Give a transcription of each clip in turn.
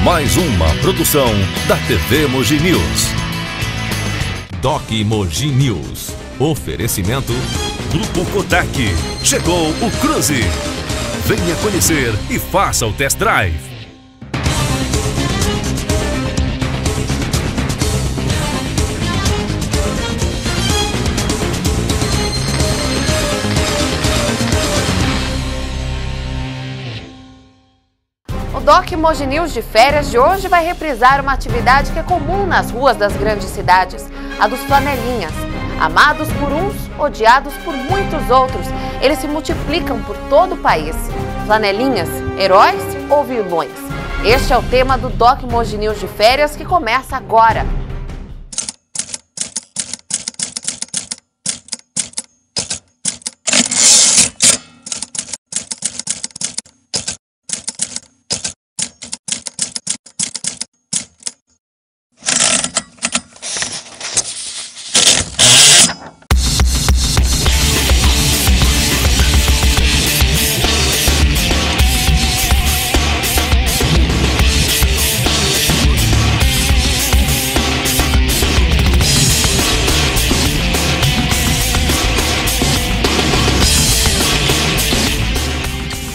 Mais uma produção da TV Mogi News. Doc Mogi News. Oferecimento Grupo Kodak. Chegou o Cruze. Venha conhecer e faça o test drive. O Doc Mogi News de férias de hoje vai reprisar uma atividade que é comum nas ruas das grandes cidades, a dos flanelinhas. Amados por uns, odiados por muitos outros, eles se multiplicam por todo o país. Flanelinhas, heróis ou vilões? Este é o tema do Doc Mogi News de férias que começa agora.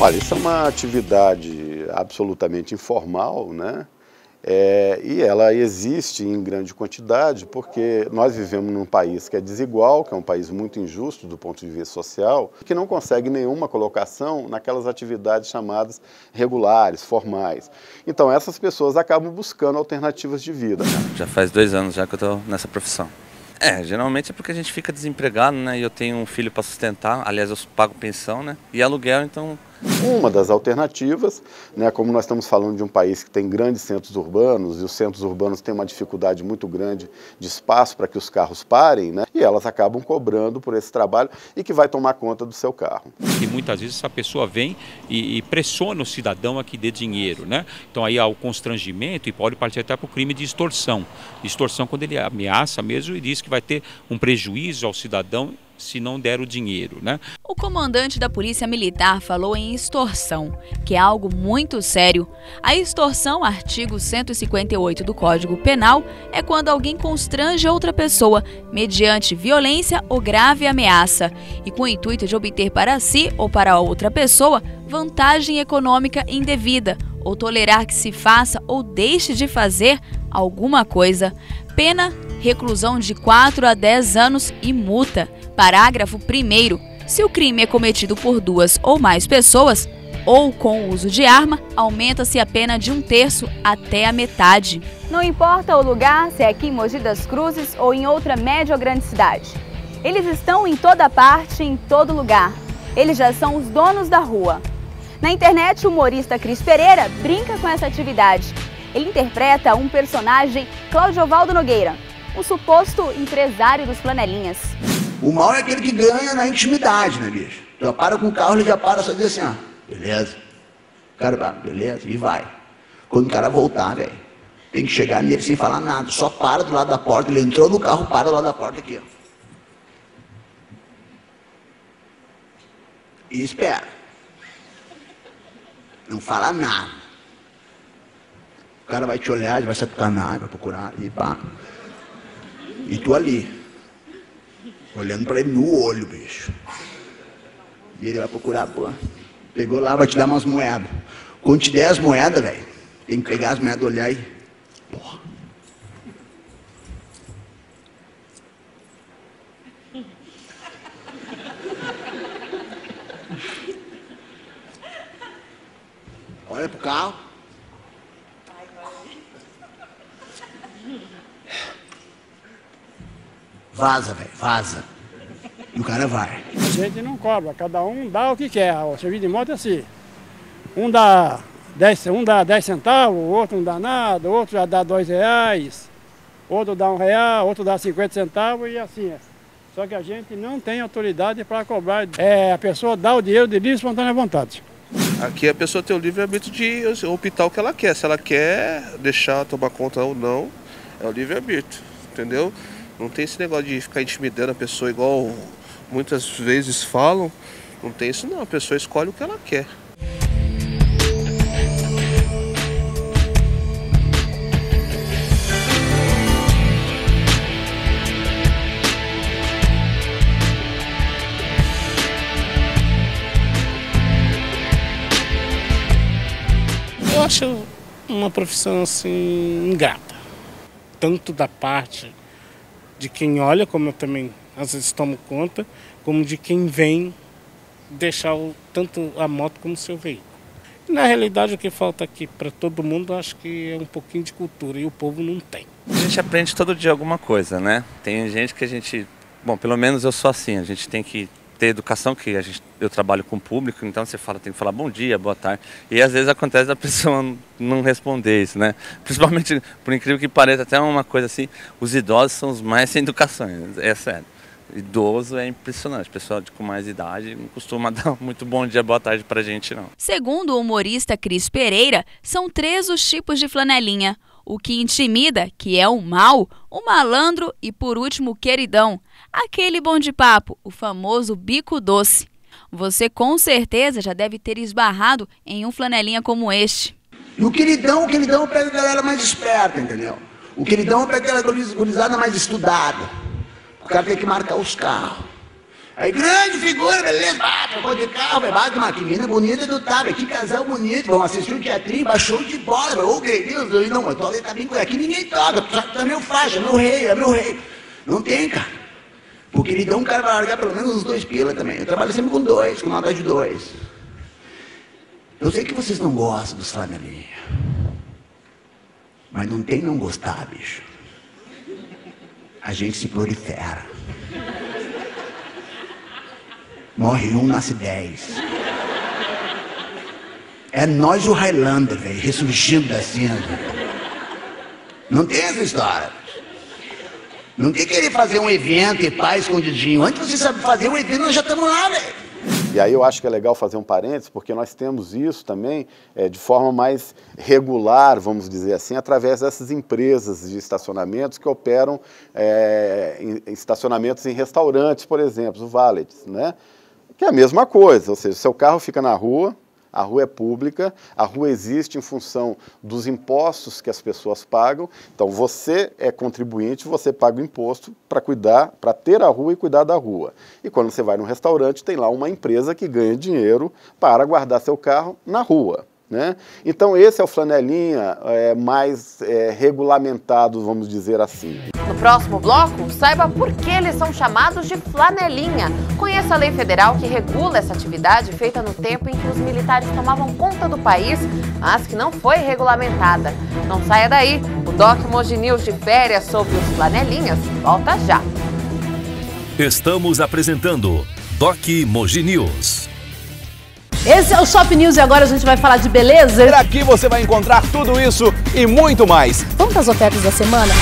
Olha, isso é uma atividade absolutamente informal, né? E ela existe em grande quantidade porque nós vivemos num país que é desigual, que é um país muito injusto do ponto de vista social, que não consegue nenhuma colocação naquelas atividades chamadas regulares, formais. Então essas pessoas acabam buscando alternativas de vida. Já faz 2 anos já que eu estou nessa profissão. Geralmente é porque a gente fica desempregado, né? E eu tenho um filho para sustentar, aliás eu pago pensão, né? E aluguel, então... Uma das alternativas, né, como nós estamos falando de um país que tem grandes centros urbanos, e os centros urbanos têm uma dificuldade muito grande de espaço para que os carros parem, né, e elas acabam cobrando por esse trabalho e que vai tomar conta do seu carro. E muitas vezes essa pessoa vem e pressiona o cidadão a que dê dinheiro, né? Então aí há o constrangimento e pode partir até para o crime de extorsão. Extorsão quando ele ameaça mesmo e diz que vai ter um prejuízo ao cidadão se não der o dinheiro, né? O comandante da Polícia Militar falou em extorsão, que é algo muito sério. A extorsão, artigo 158 do Código Penal, é quando alguém constrange outra pessoa mediante violência ou grave ameaça e com o intuito de obter para si ou para outra pessoa vantagem econômica indevida ou tolerar que se faça ou deixe de fazer alguma coisa. Pena, reclusão de 4 a 10 anos e multa. Parágrafo 1º. Se o crime é cometido por 2 ou mais pessoas, ou com o uso de arma, aumenta-se a pena de 1/3 até a metade. Não importa o lugar, se é aqui em Mogi das Cruzes ou em outra média ou grande cidade. Eles estão em toda parte, em todo lugar. Eles já são os donos da rua. Na internet, o humorista Cris Pereira brinca com essa atividade. Ele interpreta um personagem, Cláudio Nogueira, um suposto empresário dos flanelinhas. O mal é aquele que ganha na intimidade, né, bicho? Já para com o carro, ele já para só diz assim, ó, beleza. O cara vai, beleza, e vai. Quando o cara voltar, velho, tem que chegar nele sem falar nada, só para do lado da porta, ele entrou no carro, para do lado da porta aqui, ó. E espera. Não fala nada. O cara vai te olhar, ele vai se atucanar, vai procurar, e pá. E tu ali. Olhando pra ele no olho, bicho. E ele vai procurar, pô. Pegou lá, vai te dar umas moedas. Quando te der as moedas, velho, tem que pegar as moedas, olhar e... Porra. Olha pro carro. Vaza, velho, vaza. E o cara vai. A gente não cobra, cada um dá o que quer. O serviço de moto é assim. Um dá 10 centavos, o outro não dá nada, o outro já dá R$2, outro dá R$1, outro dá 50 centavos e assim é. Só que a gente não tem autoridade para cobrar. A pessoa dá o dinheiro de livre e espontânea vontade. Aqui a pessoa tem o livre-arbítrio de optar o que ela quer. Se ela quer deixar tomar conta ou não, é o livre-arbítrio, entendeu? Não tem esse negócio de ficar intimidando a pessoa igual muitas vezes falam. Não tem isso não, a pessoa escolhe o que ela quer. Eu acho uma profissão assim ingrata, tanto da parte de quem olha, como eu também às vezes tomo conta, como de quem vem deixar tanto a moto como o seu veículo. E, na realidade, o que falta aqui para todo mundo, acho que é um pouquinho de cultura, e o povo não tem. A gente aprende todo dia alguma coisa, né? Tem gente que a gente, bom, pelo menos eu sou assim, a gente tem que ter educação, que eu trabalho com o público, então você tem que falar bom dia, boa tarde, e às vezes acontece da pessoa não responder isso, né? Principalmente, por incrível que pareça, até uma coisa assim, os idosos são os mais sem educação, é sério. Idoso é impressionante, pessoal com mais idade não costuma dar muito bom dia, boa tarde pra gente, não. Segundo o humorista Cris Pereira, são 3 os tipos de flanelinha: o que intimida, que é o mal, o malandro e, por último, o queridão, aquele bom de papo, o famoso bico doce. Você com certeza já deve ter esbarrado em um flanelinha como este. E o queridão pega a galera mais esperta, entendeu? O queridão pega aquela gurizada mais estudada. O cara tem que marcar os carros. Aí, grande figura, beleza, trocou de carro, bate uma menina bonita do Tábua, que casal bonito, vamos assistir o teatrinho, baixou de bola, ô, Deus, não, mas toda tá bem com aqui, ninguém toca, tá meu faixa, é meu rei. Não tem, cara. Porque ele dá um cara pra largar pelo menos uns 2 pila também. Eu trabalho sempre com 2, com nota de 2. Eu sei que vocês não gostam dos flanelinha. Mas não tem não gostar, bicho. A gente se prolifera. Morre 1, nasce 10. É nós o Highlander, velho, ressurgindo da cinza. Não tem essa história. Não tem que querer fazer um evento e pá, escondidinho. Antes você sabe fazer um evento, nós já estamos lá, velho. E aí eu acho que é legal fazer um parênteses, porque nós temos isso também de forma mais regular, vamos dizer assim, através dessas empresas de estacionamentos que operam em estacionamentos em restaurantes, por exemplo, o valet, né? Que é a mesma coisa, ou seja, seu carro fica na rua, a rua é pública, a rua existe em função dos impostos que as pessoas pagam, então você é contribuinte, você paga o imposto para cuidar, para ter a rua e cuidar da rua. E quando você vai num restaurante, tem lá uma empresa que ganha dinheiro para guardar seu carro na rua, né? Então esse é o flanelinha mais regulamentado, vamos dizer assim. No próximo bloco, saiba por que eles são chamados de flanelinha. Conheça a lei federal que regula essa atividade feita no tempo em que os militares tomavam conta do país, mas que não foi regulamentada. Não saia daí, o Doc Mogi News de férias sobre os flanelinhas volta já. Estamos apresentando Doc Mogi News. Esse é o Shop News e agora a gente vai falar de beleza. Por aqui você vai encontrar tudo isso e muito mais. Vamos para as ofertas da semana?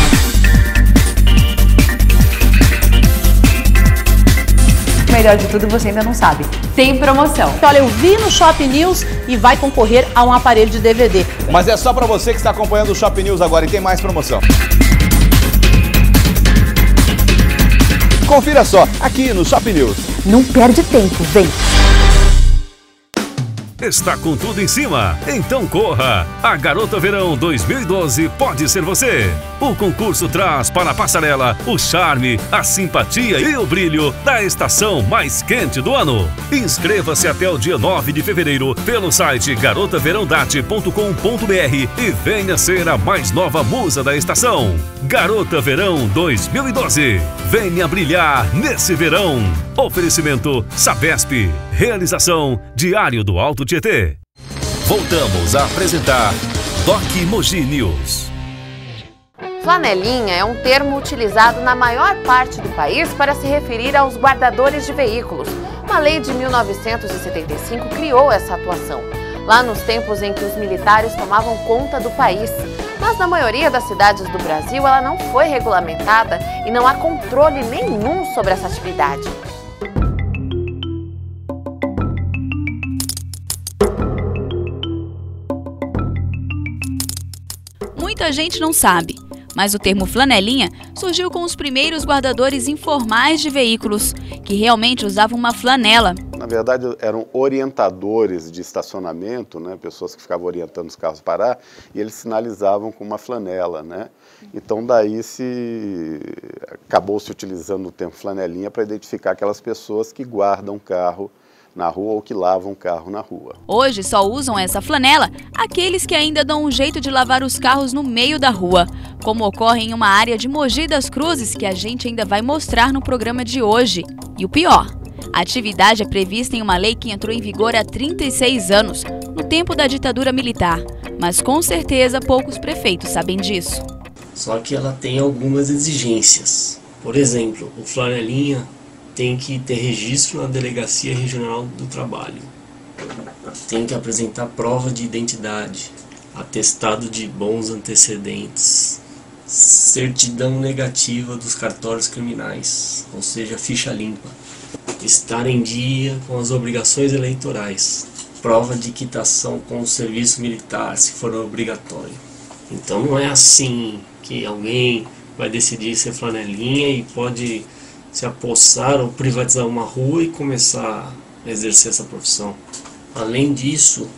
O melhor de tudo você ainda não sabe. Tem promoção. Olha, eu vi no Shop News e vai concorrer a um aparelho de DVD. Mas é só para você que está acompanhando o Shop News agora e tem mais promoção. Confira só, aqui no Shop News. Não perde tempo, vem. Está com tudo em cima? Então corra! A Garota Verão 2012 pode ser você! O concurso traz para a passarela o charme, a simpatia e o brilho da estação mais quente do ano. Inscreva-se até o dia 9 de fevereiro pelo site garotaverãodate.com.br e venha ser a mais nova musa da estação. Garota Verão 2012. Venha brilhar nesse verão. Oferecimento Sabesp. Realização Diário do Alto Tietê. Voltamos a apresentar Doc Mogi News. Flanelinha é um termo utilizado na maior parte do país para se referir aos guardadores de veículos. Uma lei de 1975 criou essa atuação, lá nos tempos em que os militares tomavam conta do país. Mas na maioria das cidades do Brasil ela não foi regulamentada e não há controle nenhum sobre essa atividade. Muita gente não sabe, mas o termo flanelinha surgiu com os primeiros guardadores informais de veículos, que realmente usavam uma flanela. Na verdade, eram orientadores de estacionamento, né? Pessoas que ficavam orientando os carros a parar, e eles sinalizavam com uma flanela, né? Então daí acabou se utilizando o termo flanelinha para identificar aquelas pessoas que guardam o carro na rua ou que lavam o carro na rua. Hoje só usam essa flanela aqueles que ainda dão um jeito de lavar os carros no meio da rua, como ocorre em uma área de Mogi das Cruzes que a gente ainda vai mostrar no programa de hoje. E o pior, a atividade é prevista em uma lei que entrou em vigor há 36 anos, no tempo da ditadura militar, mas com certeza poucos prefeitos sabem disso. Só que ela tem algumas exigências. Por exemplo, o flanelinha tem que ter registro na Delegacia Regional do Trabalho. Tem que apresentar prova de identidade, atestado de bons antecedentes, certidão negativa dos cartórios criminais, ou seja, ficha limpa. Estar em dia com as obrigações eleitorais, prova de quitação com o serviço militar, se for obrigatório. Então não é assim que alguém vai decidir ser flanelinha e pode se apossar ou privatizar uma rua e começar a exercer essa profissão. Além disso,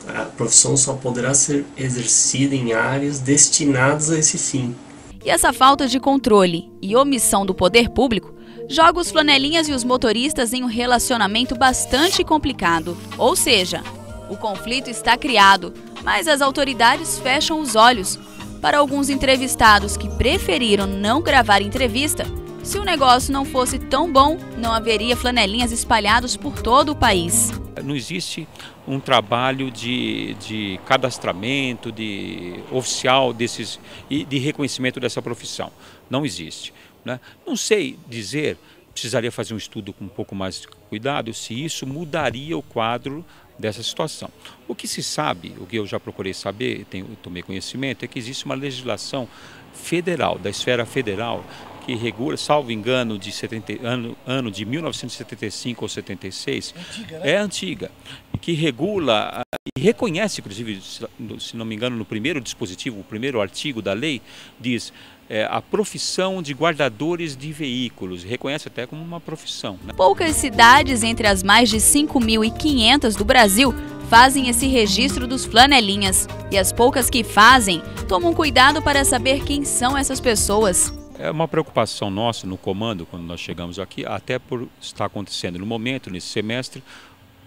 a profissão só poderá ser exercida em áreas destinadas a esse fim. E essa falta de controle e omissão do poder público joga os flanelinhas e os motoristas em um relacionamento bastante complicado. Ou seja, o conflito está criado, mas as autoridades fecham os olhos. Para alguns entrevistados que preferiram não gravar entrevista, se o negócio não fosse tão bom, não haveria flanelinhas espalhados por todo o país. Não existe um trabalho de cadastramento, de oficial desses e de reconhecimento dessa profissão. Não existe, né? Não sei dizer, precisaria fazer um estudo com um pouco mais de cuidado, se isso mudaria o quadro dessa situação. O que se sabe, o que eu já procurei saber, tomei conhecimento, é que existe uma legislação federal, da esfera federal, que regula, salvo engano, ano de 1975 ou 76, antiga, né? É antiga, que regula e reconhece, inclusive, se não me engano, no primeiro dispositivo, o primeiro artigo da lei, diz a profissão de guardadores de veículos, reconhece até como uma profissão, né? Poucas cidades entre as mais de 5.500 do Brasil fazem esse registro dos flanelinhas. E as poucas que fazem, tomam cuidado para saber quem são essas pessoas. É uma preocupação nossa no comando, quando nós chegamos aqui, até por estar acontecendo no momento, nesse semestre,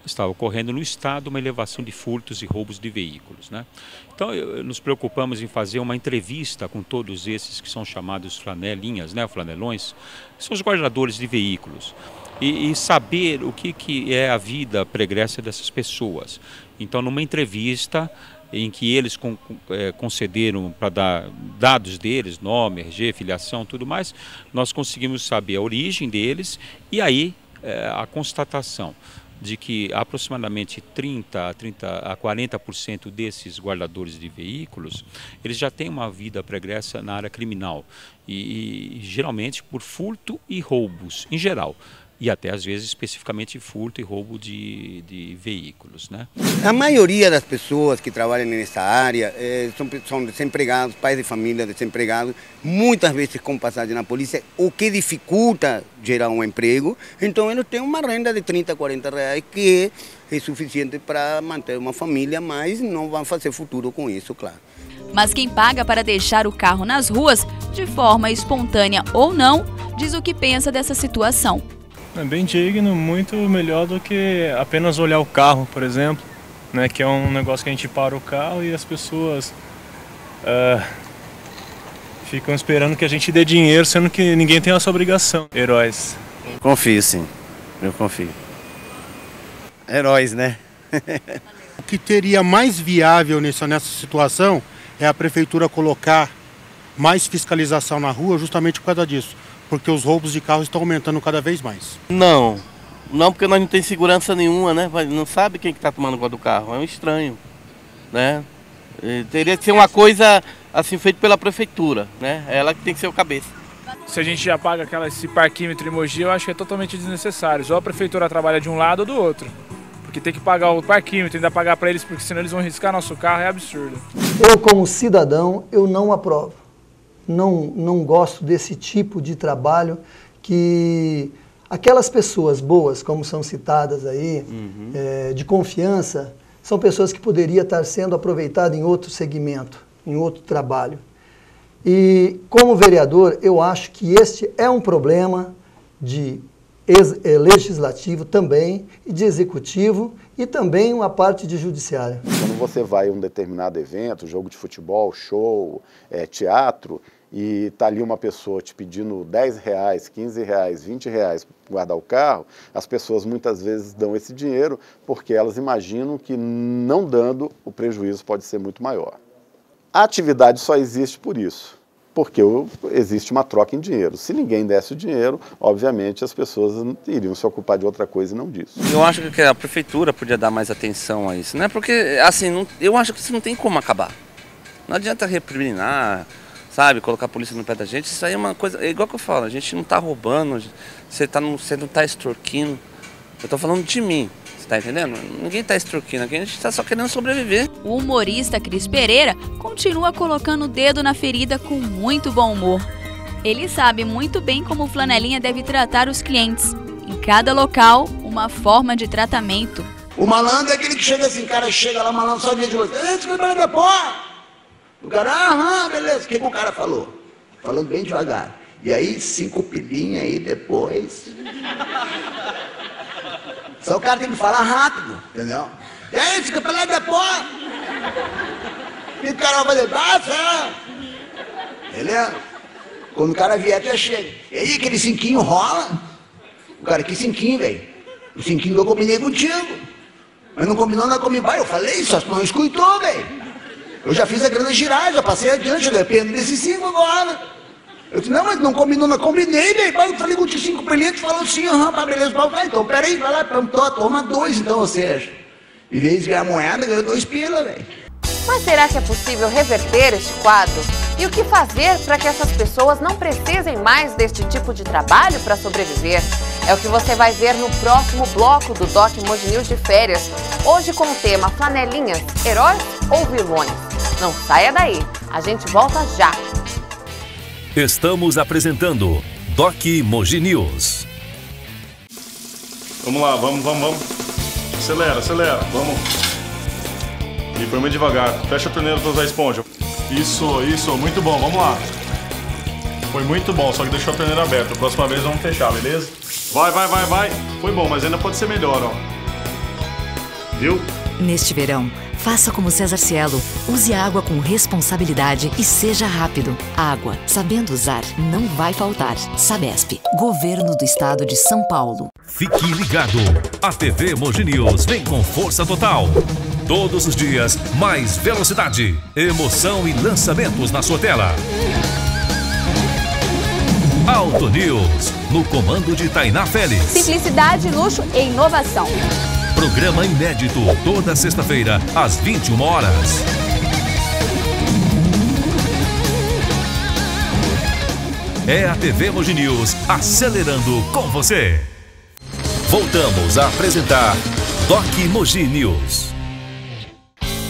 estava ocorrendo no estado uma elevação de furtos e roubos de veículos, né? Então, nos preocupamos em fazer uma entrevista com todos esses que são chamados flanelinhas, né, flanelões, que são os guardadores de veículos, e saber o que é a vida pregressa dessas pessoas. Então, numa entrevista em que eles concederam para dar dados deles, nome, RG, filiação, tudo mais, nós conseguimos saber a origem deles e aí a constatação de que aproximadamente 30 a 40% desses guardadores de veículos, eles já têm uma vida pregressa na área criminal e geralmente por furto e roubos em geral. E até às vezes especificamente furto e roubo de veículos, né? A maioria das pessoas que trabalham nessa área são desempregados, pais de família desempregados, muitas vezes com passagem na polícia, o que dificulta gerar um emprego. Então eles têm uma renda de 30, 40 reais que é suficiente para manter uma família, mas não vão fazer futuro com isso, claro. Mas quem paga para deixar o carro nas ruas, de forma espontânea ou não, diz o que pensa dessa situação. É bem digno, muito melhor do que apenas olhar o carro, por exemplo, né, que é um negócio que a gente para o carro e as pessoas ficam esperando que a gente dê dinheiro, sendo que ninguém tem essa obrigação. Heróis. Confio, sim. Eu confio. Heróis, né? O que teria mais viável nessa situação é a prefeitura colocar mais fiscalização na rua justamente por causa disso. Porque os roubos de carros estão aumentando cada vez mais. Não, porque nós não temos segurança nenhuma, né? Não sabe quem está tomando conta do carro, é um estranho, né? Teria que ser uma coisa assim feita pela prefeitura, né? É ela que tem que ser o cabeça. Se a gente já paga esse parquímetro em Mogi, eu acho que é totalmente desnecessário. Ou a prefeitura trabalha de um lado ou do outro. Porque tem que pagar o parquímetro, ainda pagar para eles, porque senão eles vão riscar nosso carro, é absurdo. Eu, como cidadão, eu não aprovo. Não gosto desse tipo de trabalho que aquelas pessoas boas, como são citadas aí, de confiança, são pessoas que poderiam estar sendo aproveitadas em outro segmento, em outro trabalho. E como vereador, eu acho que este é um problema de legislativo também, e de executivo, e também uma parte de judiciária. Quando você vai a um determinado evento, jogo de futebol, show, teatro, e está ali uma pessoa te pedindo R$10, R$15, R$20 para guardar o carro, as pessoas muitas vezes dão esse dinheiro porque elas imaginam que não dando o prejuízo pode ser muito maior. A atividade só existe por isso, porque existe uma troca em dinheiro. Se ninguém desse o dinheiro, obviamente as pessoas iriam se ocupar de outra coisa e não disso. Eu acho que a prefeitura podia dar mais atenção a isso, né? Porque, assim, eu acho que isso não tem como acabar. Não adianta reprimir, sabe, colocar a polícia no pé da gente. Isso aí é uma coisa, é igual que eu falo, a gente não está roubando, você não está extorquindo. Eu estou falando de mim. Tá entendendo? Ninguém tá extorquindo aqui, a gente tá só querendo sobreviver. O humorista Cris Pereira continua colocando o dedo na ferida com muito bom humor. Ele sabe muito bem como o Flanelinha deve tratar os clientes. Em cada local, uma forma de tratamento. O malandro é aquele que chega assim, cara chega lá, malandro só dia de hoje. O cara, beleza, o que o cara falou? Falando bem devagar. E aí, 5 pilinhas aí depois... Só o cara tem que falar rápido, entendeu? E aí, fica pra lá depois. E o cara vai fazer, beleza? Quando o cara vier, até chega. E aí, aquele 5 rola? O cara, que 5, velho? O 5 que eu combinei contigo. Mas não combinou, não comi vai. Eu falei, só não escutou, velho. Eu já fiz a grana girar, já passei adiante, eu dependo desses 5 agora. Eu disse, não, mas não combinou, não combinei, velho. Eu falei com 5 clientes, falou sim, tá beleza, então peraí, vai lá, toma 2 então, ou seja, em vez de ganhar moeda, ganhou 2 pila, velho. Mas será que é possível reverter este quadro? E o que fazer para que essas pessoas não precisem mais deste tipo de trabalho para sobreviver? É o que você vai ver no próximo bloco do Doc Mogi News de férias, hoje com o tema Flanelinhas, heróis ou vilões? Não saia daí, a gente volta já. Estamos apresentando Doc Mogi News. Vamos lá, vamos. Acelera, vamos. E foi muito devagar. Fecha a torneira para usar a esponja. Isso, muito bom, vamos lá. Foi muito bom, só que deixou a torneira aberta. Próxima vez vamos fechar, beleza? Vai. Foi bom, mas ainda pode ser melhor, ó. Viu? Neste verão, faça como César Cielo. Use a água com responsabilidade e seja rápido. Água, sabendo usar, não vai faltar. Sabesp, Governo do Estado de São Paulo. Fique ligado. A TV Mogi News vem com força total. Todos os dias, mais velocidade, emoção e lançamentos na sua tela. Auto News, no comando de Tainá Félix. Simplicidade, luxo e inovação. Programa inédito, toda sexta-feira, às 21 horas. É a TV Mogi News acelerando com você. Voltamos a apresentar Doc Mogi News.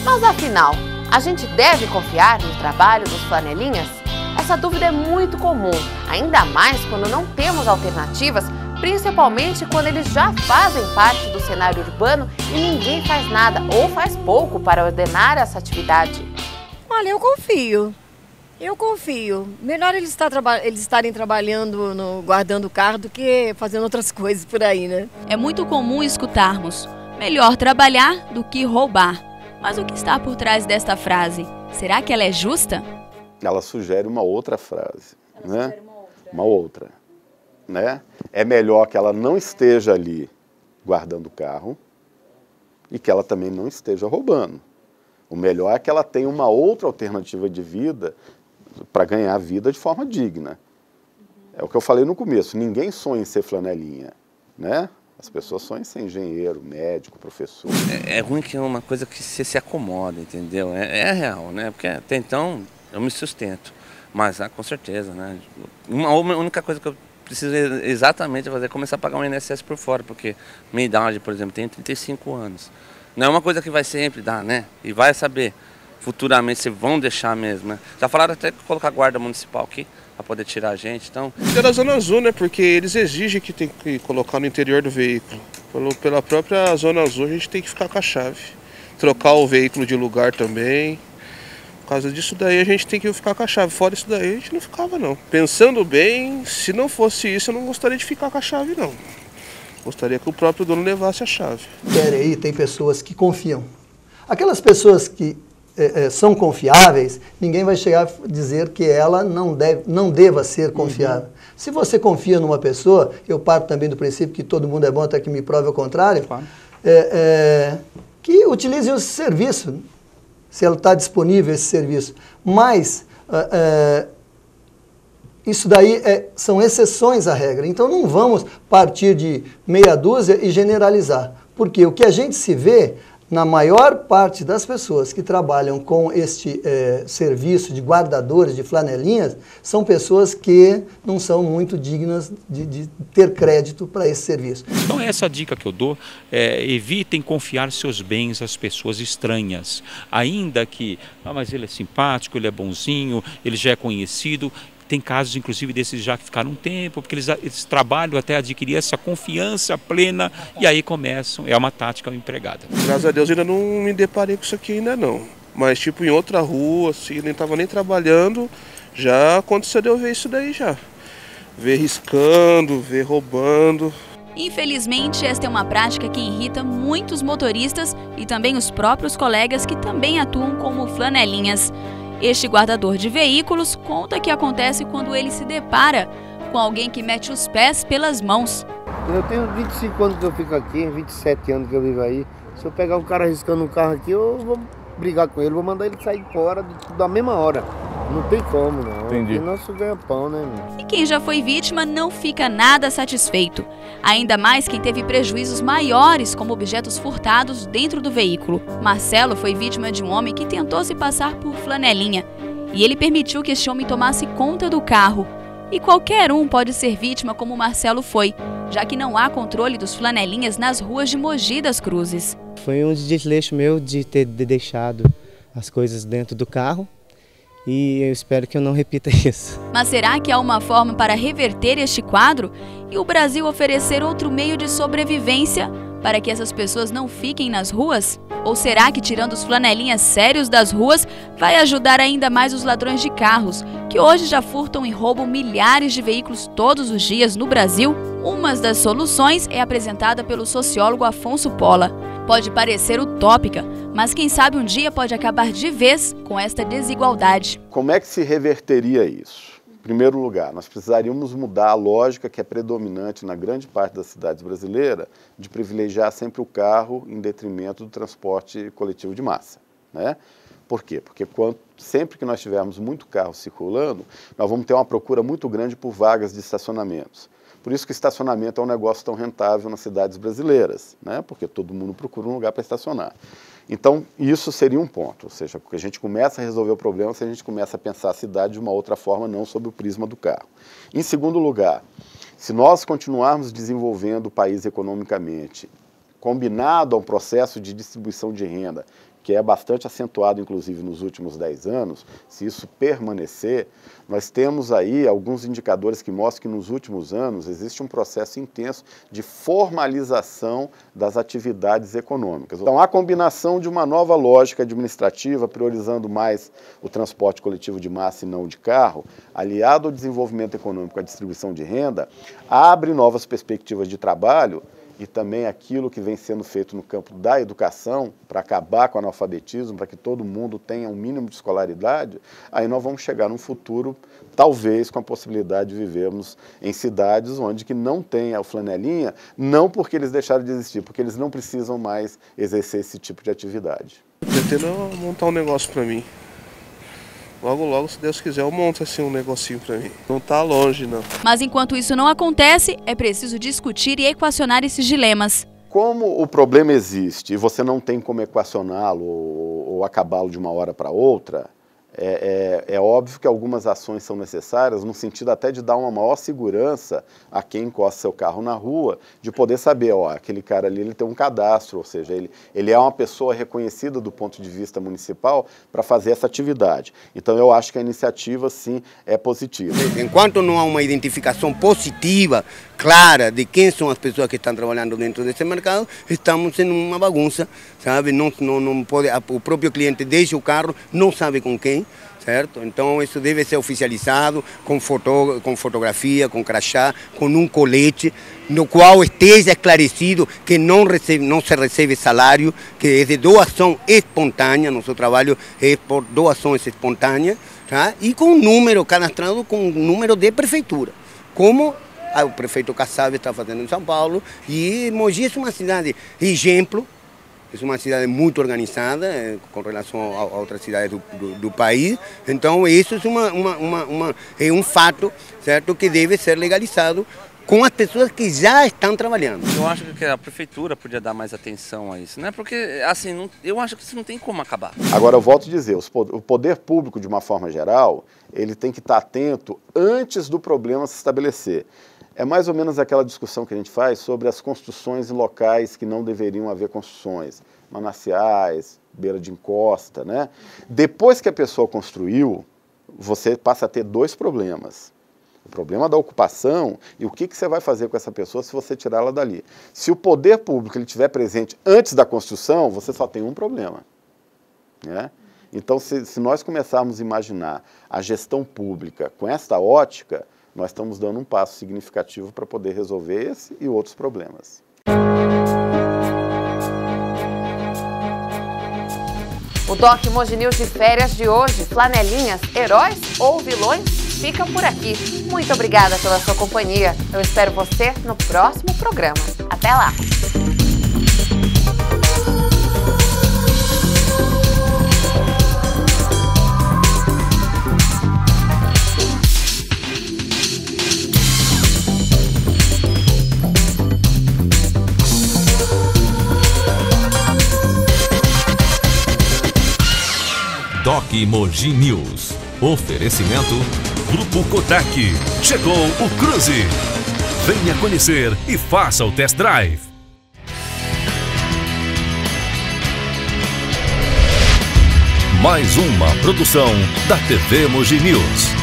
Mas afinal, a gente deve confiar no trabalho dos flanelinhas? Essa dúvida é muito comum, ainda mais quando não temos alternativas, principalmente quando eles já fazem parte do cenário urbano e ninguém faz nada ou faz pouco para ordenar essa atividade. Olha, eu confio. Melhor eles estarem trabalhando, guardando o carro do que fazendo outras coisas por aí, né? É muito comum escutarmos, melhor trabalhar do que roubar. Mas o que está por trás desta frase? Será que ela é justa? Ela sugere uma outra frase, né? Uma outra, né? É melhor que ela não esteja ali guardando o carro e que ela também não esteja roubando. O melhor é que ela tenha uma outra alternativa de vida para ganhar a vida de forma digna. É o que eu falei no começo, ninguém sonha em ser flanelinha, né? As pessoas sonham em ser engenheiro, médico, professor. É ruim que é uma coisa que você se acomoda, entendeu? É real, né? Porque até então eu me sustento, mas com certeza, né? Uma única coisa que eu preciso exatamente fazer é começar a pagar um INSS por fora, porque minha idade, por exemplo, tem 35 anos. Não é uma coisa que vai sempre dar, né? E vai saber futuramente se vão deixar mesmo, né? Já falaram até que colocar guarda municipal aqui para poder tirar a gente, então... É da Zona Azul, né? Porque eles exigem que tem que colocar no interior do veículo. Pela própria Zona Azul a gente tem que ficar com a chave. Trocar o veículo de lugar também. Por causa disso daí a gente tem que ficar com a chave. Fora isso daí a gente não ficava, não. Pensando bem, se não fosse isso eu não gostaria de ficar com a chave, não. Gostaria que o próprio dono levasse a chave. Aí tem pessoas que confiam. Aquelas pessoas que são confiáveis, ninguém vai chegar a dizer que ela não deva ser confiável. Se você confia numa pessoa, eu parto também do princípio que todo mundo é bom até que me prove o contrário, claro. Que utilize o serviço, se ela está disponível esse serviço. Mas isso daí são exceções à regra. Então não vamos partir de meia dúzia e generalizar. Porque o que a gente se vê, na maior parte das pessoas que trabalham com este serviço de guardadores de flanelinhas, são pessoas que não são muito dignas de ter crédito para esse serviço. Então essa dica que eu dou evitem confiar seus bens às pessoas estranhas. Ainda que, mas ele é simpático, ele é bonzinho, ele já é conhecido. Tem casos, inclusive, desses já que ficaram um tempo, porque eles trabalham até adquirir essa confiança plena e aí começam, é uma tática empregada. Graças a Deus ainda não me deparei com isso aqui ainda não. Mas tipo em outra rua, assim, nem estava nem trabalhando, já aconteceu de eu ver isso daí já. Ver riscando, ver roubando. Infelizmente, esta é uma prática que irrita muitos motoristas e também os próprios colegas que também atuam como flanelinhas. Este guardador de veículos conta que acontece quando ele se depara com alguém que mete os pés pelas mãos. Eu tenho 25 anos que eu fico aqui, 27 anos que eu vivo aí. Se eu pegar um cara arriscando um carro aqui, eu vou brigar com ele, vou mandar ele sair fora da mesma hora. Não tem como, não. Entendi. Porque nosso ganha-pão, né? E quem já foi vítima não fica nada satisfeito. Ainda mais quem teve prejuízos maiores, como objetos furtados dentro do veículo. Marcelo foi vítima de um homem que tentou se passar por flanelinha. E ele permitiu que este homem tomasse conta do carro. E qualquer um pode ser vítima como Marcelo foi, já que não há controle dos flanelinhas nas ruas de Mogi das Cruzes. Foi um desleixo meu de ter deixado as coisas dentro do carro. E eu espero que eu não repita isso. Mas será que há uma forma para reverter este quadro e o Brasil oferecer outro meio de sobrevivência para que essas pessoas não fiquem nas ruas? Ou será que tirando os flanelinhas sérios das ruas vai ajudar ainda mais os ladrões de carros, que hoje já furtam e roubam milhares de veículos todos os dias no Brasil? Uma das soluções é apresentada pelo sociólogo Afonso Pola. Pode parecer utópica, mas quem sabe um dia pode acabar de vez com esta desigualdade. Como é que se reverteria isso? Em primeiro lugar, nós precisaríamos mudar a lógica que é predominante na grande parte das cidades brasileiras de privilegiar sempre o carro em detrimento do transporte coletivo de massa, né? Por quê? Porque sempre que nós tivermos muito carro circulando, nós vamos ter uma procura muito grande por vagas de estacionamentos. Por isso que estacionamento é um negócio tão rentável nas cidades brasileiras, né? Porque todo mundo procura um lugar para estacionar. Então, isso seria um ponto, ou seja, porque a gente começa a resolver o problema se a gente começa a pensar a cidade de uma outra forma, não sob o prisma do carro. Em segundo lugar, se nós continuarmos desenvolvendo o país economicamente, combinado a um processo de distribuição de renda, que é bastante acentuado, inclusive, nos últimos 10 anos, se isso permanecer, nós temos aí alguns indicadores que mostram que nos últimos anos existe um processo intenso de formalização das atividades econômicas. Então, a combinação de uma nova lógica administrativa, priorizando mais o transporte coletivo de massa e não de carro, aliado ao desenvolvimento econômico, à distribuição de renda, abre novas perspectivas de trabalho e também aquilo que vem sendo feito no campo da educação, para acabar com o analfabetismo, para que todo mundo tenha um mínimo de escolaridade, aí nós vamos chegar num futuro, talvez, com a possibilidade de vivermos em cidades onde que não tem a flanelinha, não porque eles deixaram de existir, porque eles não precisam mais exercer esse tipo de atividade. Eu pretendo montar um negócio para mim. Logo, logo, se Deus quiser, eu monto assim um negocinho para mim. Não tá longe, não. Mas enquanto isso não acontece, é preciso discutir e equacionar esses dilemas. Como o problema existe e você não tem como equacioná-lo ou acabá-lo de uma hora para outra, é óbvio que algumas ações são necessárias no sentido até de dar uma maior segurança a quem encosta seu carro na rua, de poder saber, ó, aquele cara ali ele tem um cadastro, ou seja, ele é uma pessoa reconhecida do ponto de vista municipal para fazer essa atividade. Então eu acho que a iniciativa sim é positiva. Enquanto não há uma identificação positiva, clara, de quem são as pessoas que estão trabalhando dentro desse mercado, estamos em uma bagunça, sabe? Não pode, o próprio cliente deixa o carro, não sabe com quem, também, certo? Então isso deve ser oficializado com fotografia, com crachá, com um colete, no qual esteja esclarecido que não se recebe salário, que é de doação espontânea, nosso trabalho é por doações espontâneas, tá? E com um número cadastrado, com um número de prefeitura, como o prefeito Kassab está fazendo em São Paulo, e Mogi é uma cidade exemplo, é uma cidade muito organizada com relação a outras cidades do país. Então isso é um fato, certo, que deve ser legalizado com as pessoas que já estão trabalhando. Eu acho que a prefeitura podia dar mais atenção a isso, né? Porque assim, eu acho que isso não tem como acabar. Agora eu volto a dizer, o poder público de uma forma geral, ele tem que estar atento antes do problema se estabelecer. É mais ou menos aquela discussão que a gente faz sobre as construções em locais que não deveriam haver construções, mananciais, beira de encosta, né? Depois que a pessoa construiu, você passa a ter dois problemas. O problema da ocupação e o que você vai fazer com essa pessoa se você tirá-la dali. Se o poder público estiver presente antes da construção, você só tem um problema, né? Então, se nós começarmos a imaginar a gestão pública com esta ótica, nós estamos dando um passo significativo para poder resolver esse e outros problemas. O Doc Mogi News de férias de hoje, flanelinhas, heróis ou vilões, fica por aqui. Muito obrigada pela sua companhia. Eu espero você no próximo programa. Até lá! Doc Mogi News. Oferecimento Grupo Kodak. Chegou o Cruze. Venha conhecer e faça o test drive. Mais uma produção da TV Mogi News.